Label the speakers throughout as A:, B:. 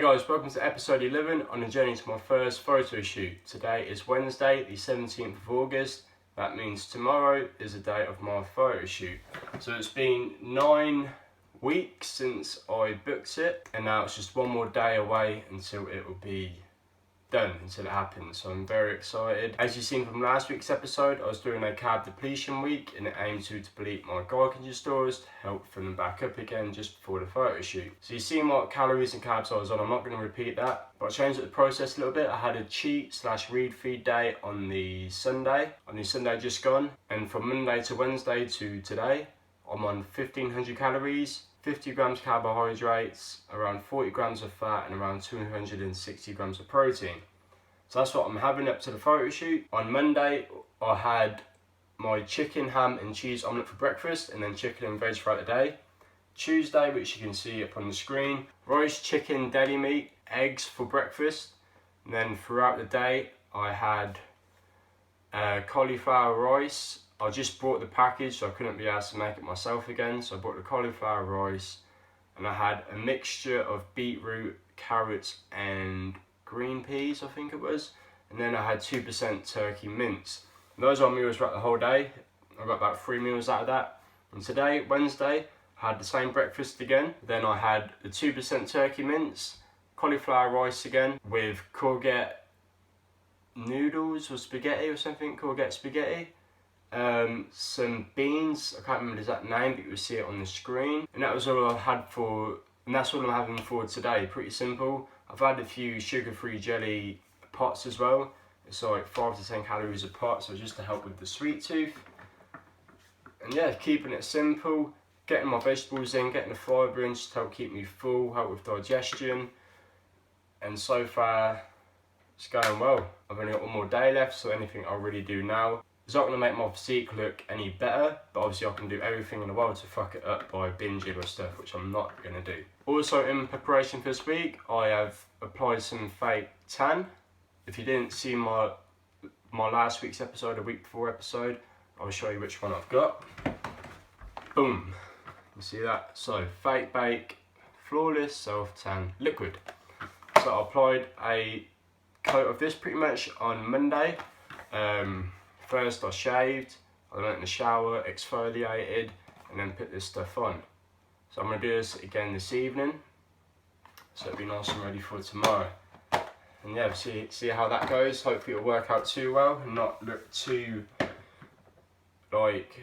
A: Hey guys, welcome to episode 11 on a journey to my first photo shoot. Today is Wednesday, the 17th of August. That means tomorrow is the day of my photo shoot. So it's been 9 weeks since I booked it, and now it's just one more day away until it will be done, until it happens. So I'm very excited. As you've seen from last week's episode, I was doing a carb depletion week and it aimed to deplete my glycogen stores to help fill them back up again just before the photo shoot. So you've seen what calories and carbs I was on. I'm not going to repeat that, but I changed the process a little bit. I had a cheat/read feed day on the Sunday just gone, and from Monday to Wednesday to today I'm on 1500 calories, 50 grams carbohydrates, around 40 grams of fat and around 260 grams of protein. So that's what I'm having up to the photo shoot. On Monday I had my chicken, ham and cheese omelette for breakfast, and then chicken and veg throughout the day. Tuesday, which you can see up on the screen, rice, chicken, deli meat, eggs for breakfast. And then throughout the day I had cauliflower rice. I just bought the package, so I couldn't be asked to make it myself again. So I bought the cauliflower rice, and I had a mixture of beetroot, carrots and green peas, I think it was. And then I had 2% turkey mince. And those are meals throughout the whole day. I got about 3 meals out of that. And today, Wednesday, I had the same breakfast again. Then I had the 2% turkey mince, cauliflower rice again with courgette noodles or spaghetti or something, courgette spaghetti. Some beans, I can't remember the exact name, but you will see it on the screen. And that was all I had and that's all I'm having for today. Pretty simple. I've had a few sugar-free jelly pots as well. It's like 5 to 10 calories a pot, so just to help with the sweet tooth. And yeah, keeping it simple, getting my vegetables in, getting the fibre in, just to help keep me full, help with digestion. And so far, it's going well. I've only got one more day left, so anything I'll really do now. It's not going to make my physique look any better, but obviously I can do everything in the world to fuck it up by binging or stuff, which I'm not going to do. Also, in preparation for this week, I have applied some fake tan. If you didn't see my last week's episode, a week before episode, I'll show you which one I've got. Boom. You see that? So, fake bake, flawless self-tan liquid. So I applied a coat of this pretty much on Monday. First I shaved, I went in the shower, exfoliated, and then put this stuff on. So I'm going to do this again this evening, so it'll be nice and ready for tomorrow. And yeah, see how that goes. Hopefully it'll work out too well and not look too like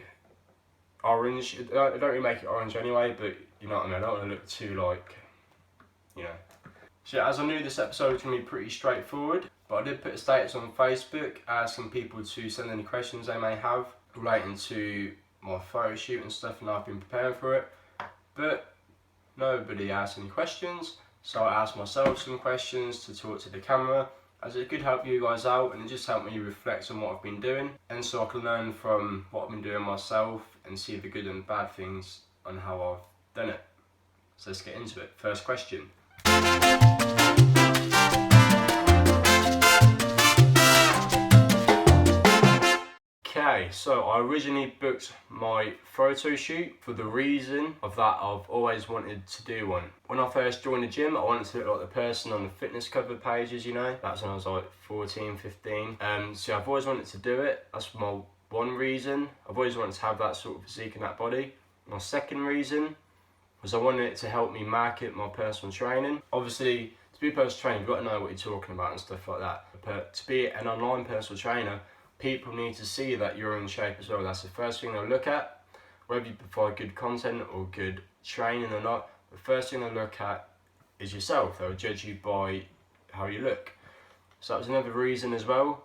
A: orange. It don't really make it orange anyway, but you know what I mean, I don't want to look too like, you know. So yeah, as I knew this episode was going to be pretty straightforward, but I did put a status on Facebook asking people to send any questions they may have relating to my photo shoot and stuff, and I've been preparing for it. But nobody asked any questions, so I asked myself some questions to talk to the camera, as it could help you guys out and it just helped me reflect on what I've been doing, and so I can learn from what I've been doing myself and see the good and bad things on how I've done it. So let's get into it. First question. Okay, so I originally booked my photo shoot for the reason of that I've always wanted to do one. When I first joined the gym, I wanted to look like the person on the fitness cover pages, you know. That's when I was like 14, 15. So I've always wanted to do it. That's my one reason. I've always wanted to have that sort of physique and that body. My second reason was I wanted it to help me market my personal training. Obviously, to be a personal trainer, you've got to know what you're talking about and stuff like that. But to be an online personal trainer, people need to see that you're in shape as well. That's the first thing they'll look at. Whether you provide good content or good training or not, the first thing they'll look at is yourself. They'll judge you by how you look. So that was another reason as well.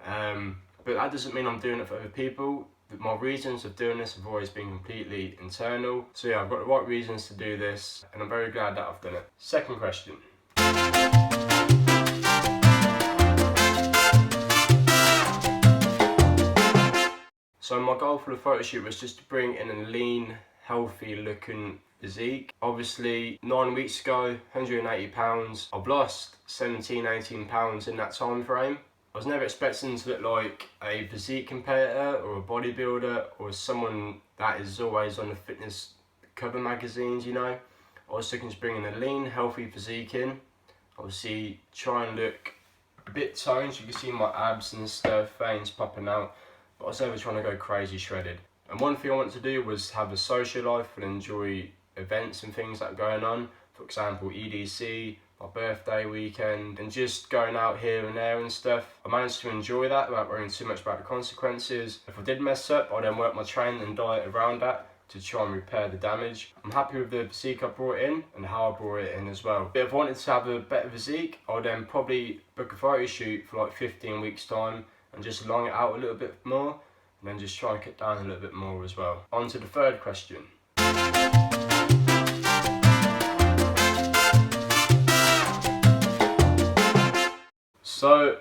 A: But that doesn't mean I'm doing it for other people. My reasons of doing this have always been completely internal. So yeah, I've got the right reasons to do this, and I'm very glad that I've done it. Second question. So my goal for the photo shoot was just to bring in a lean, healthy looking physique. Obviously 9 weeks ago, 180 pounds. I've lost 17, 18 pounds in that time frame. I was never expecting to look like a physique competitor or a bodybuilder or someone that is always on the fitness cover magazines, you know. I was looking to bring in a lean, healthy physique in. Obviously try and look a bit toned, so you can see my abs and stuff, veins popping out, but I was never trying to go crazy shredded. And one thing I wanted to do was have a social life and enjoy events and things that are going on. For example, EDC, my birthday weekend, and just going out here and there and stuff. I managed to enjoy that without worrying too much about the consequences. If I did mess up, I'd then work my training and diet around that to try and repair the damage. I'm happy with the physique I brought in and how I brought it in as well. But if I wanted to have a better physique, I would then probably book a photo shoot for like 15 weeks time and just long it out a little bit more, and then just try and cut down a little bit more as well. On to the third question. So,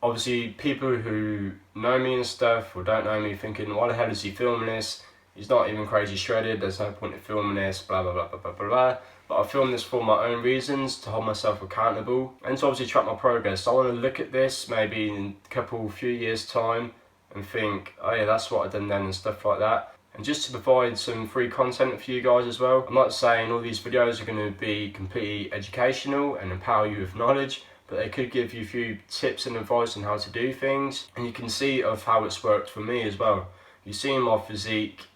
A: obviously people who know me and stuff or don't know me thinking, why the hell is he filming this? He's not even crazy shredded, there's no point in filming this, blah blah blah blah blah blah blah. But I filmed this for my own reasons, to hold myself accountable and to obviously track my progress. So I want to look at this maybe in a few years time and think, oh yeah, that's what I've done then and stuff like that. And just to provide some free content for you guys as well. I'm not saying all these videos are going to be completely educational and empower you with knowledge, but they could give you a few tips and advice on how to do things. And you can see of how it's worked for me as well. You've seen my physique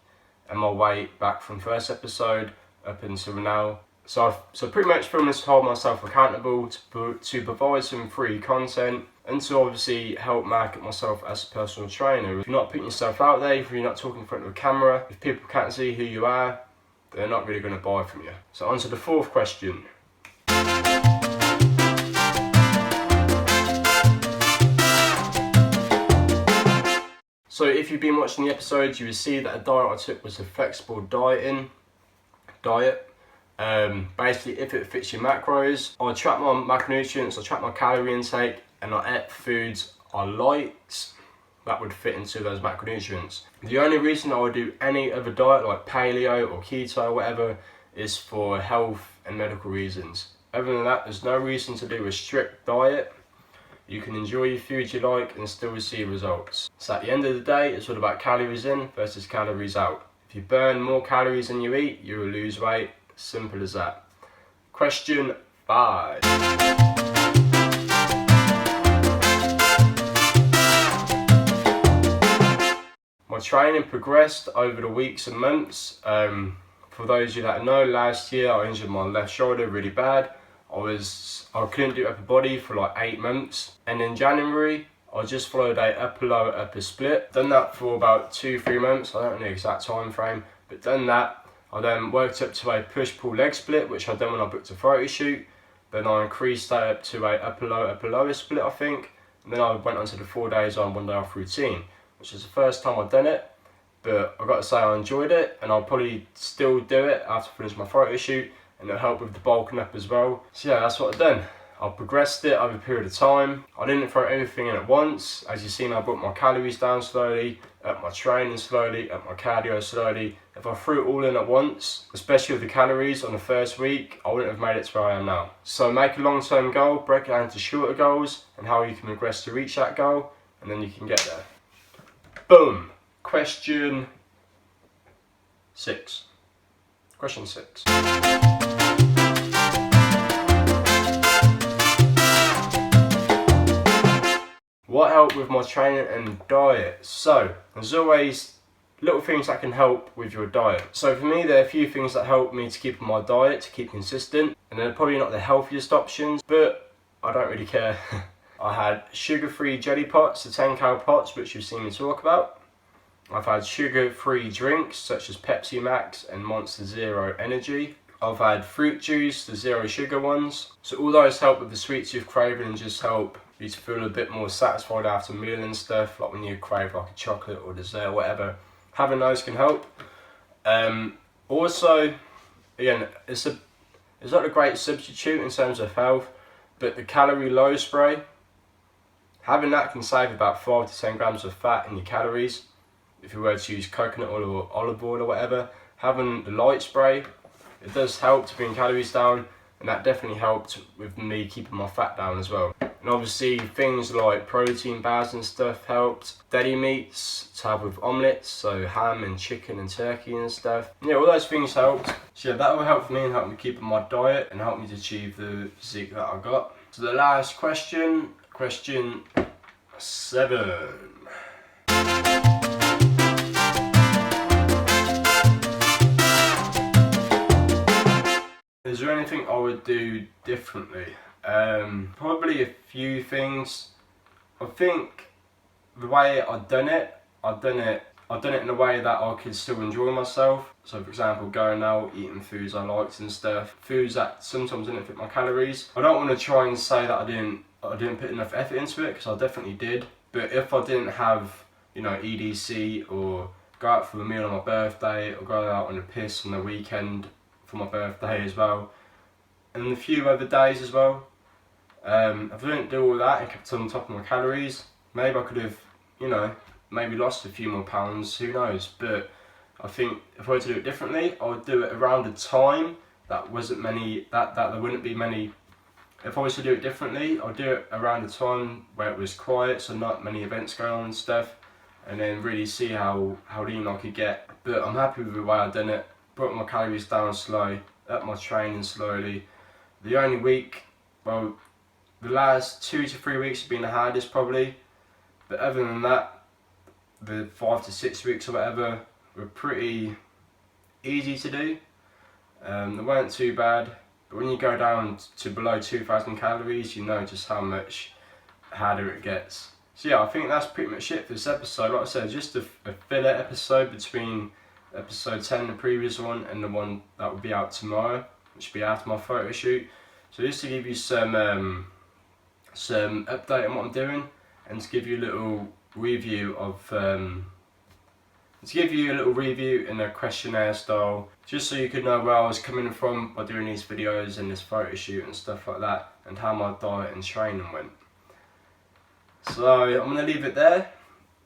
A: and my weight back from first episode up until now. So pretty much filmed this to hold myself accountable, to provide some free content, and to obviously help market myself as a personal trainer. If you're not putting yourself out there, if you're not talking in front of a camera, if people can't see who you are, they're not really going to buy from you. So on to the fourth question. So if you've been watching the episodes, you will see that a diet I took was a flexible diet. Basically, if it fits your macros, I track my macronutrients, I track my calorie intake, and I ate foods I liked that would fit into those macronutrients. The only reason I would do any other diet like paleo or keto or whatever is for health and medical reasons. Other than that, there's no reason to do a strict diet. You can enjoy your food you like and still receive results. So at the end of the day, it's all about calories in versus calories out. If you burn more calories than you eat, you will lose weight. Simple as that. Question 5. My training progressed over the weeks and months. For those of you that know, last year I injured my left shoulder really bad. I couldn't do upper body for like 8 months, and in January I just followed a upper lower upper split. Done that for about 2-3 months, I don't know the exact time frame, but done that. I then worked up to a push pull leg split, which I done when I booked a photo shoot. Then I increased that up to a upper lower split, I think, and then I went on to the 4 days on 1 day off routine, which is the first time I've done it. But I've got to say I enjoyed it, and I'll probably still do it after I finish my photo shoot, and it'll help with the bulking up as well. So yeah, that's what I've done. I've progressed it over a period of time. I didn't throw everything in at once. As you've seen, I brought my calories down slowly, up my training slowly, up my cardio slowly. If I threw it all in at once, especially with the calories on the first week, I wouldn't have made it to where I am now. So make a long-term goal, break it down into shorter goals, and how you can progress to reach that goal, and then you can get there. Boom! Question 6. Question 6. What helped with my training and diet? So, there's always little things that can help with your diet. So for me, there are a few things that help me to keep my diet, to keep consistent, and they're probably not the healthiest options, but I don't really care. I had sugar-free jelly pots, the 10 cal pots, which you've seen me talk about. I've had sugar-free drinks, such as Pepsi Max and Monster Zero Energy. I've had fruit juice, the zero sugar ones. So all those help with the sweet tooth craving and just help you to feel a bit more satisfied after a meal and stuff, like when you crave like a chocolate or dessert or whatever. Having those can help. Also, again, it's not a great substitute in terms of health, but the calorie low spray, having that can save about 5 to 10 grams of fat in your calories. If you were to use coconut oil or olive oil or whatever, having the light spray, it does help to bring calories down, and that definitely helped with me keeping my fat down as well. And obviously things like protein bars and stuff helped. Deli meats to have with omelettes, so ham and chicken and turkey and stuff. Yeah, all those things helped. So yeah, that will help me and help me keep my diet and help me to achieve the physique that I got. So the last question, question 7. Is there anything I would do differently? Probably a few things. I think the way I've done it in a way that I could still enjoy myself. So for example, going out, eating foods I liked and stuff, foods that sometimes didn't fit my calories. I don't want to try and say that I didn't put enough effort into it, because I definitely did. But if I didn't have, you know, EDC, or go out for a meal on my birthday, or go out on a piss on the weekend for my birthday as well, and a few other days as well, if I didn't do all that and kept on top of my calories, maybe I could have, you know, maybe lost a few more pounds, who knows. But I think if I were to do it differently, I would do it around a time that wasn't many, that there wouldn't be many. If I was to do it differently, I'd do it around a time where it was quiet, so not many events going on and stuff, and then really see how lean I could get. But I'm happy with the way I've done it. Brought my calories down slow, up my training slowly. The only week, well, the last 2 to 3 weeks have been the hardest probably, but other than that, the 5 to 6 weeks or whatever were pretty easy to do. They weren't too bad, but when you go down to below 2,000 calories, you know just how much harder it gets. So yeah, I think that's pretty much it for this episode. Like I said, just a filler episode between episode 10, the previous one, and the one that will be out tomorrow, which will be after my photo shoot. So just to give you some update on what I'm doing, and to give you a little review of in a questionnaire style, just so you could know where I was coming from by doing these videos and this photo shoot and stuff like that, and how my diet and training went. So I'm going to leave it there.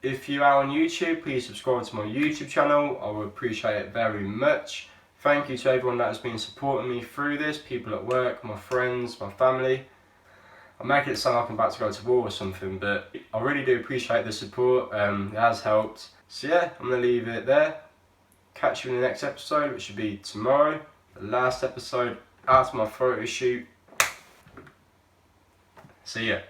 A: If you are on YouTube, please subscribe to my YouTube channel. I would appreciate it very much. Thank you to everyone that has been supporting me through this, people at work, my friends, my family. I'm making it sound like I'm about to go to war or something, but I really do appreciate the support. It has helped. So yeah, I'm going to leave it there. Catch you in the next episode, which should be tomorrow. The last episode after my photo shoot. See ya.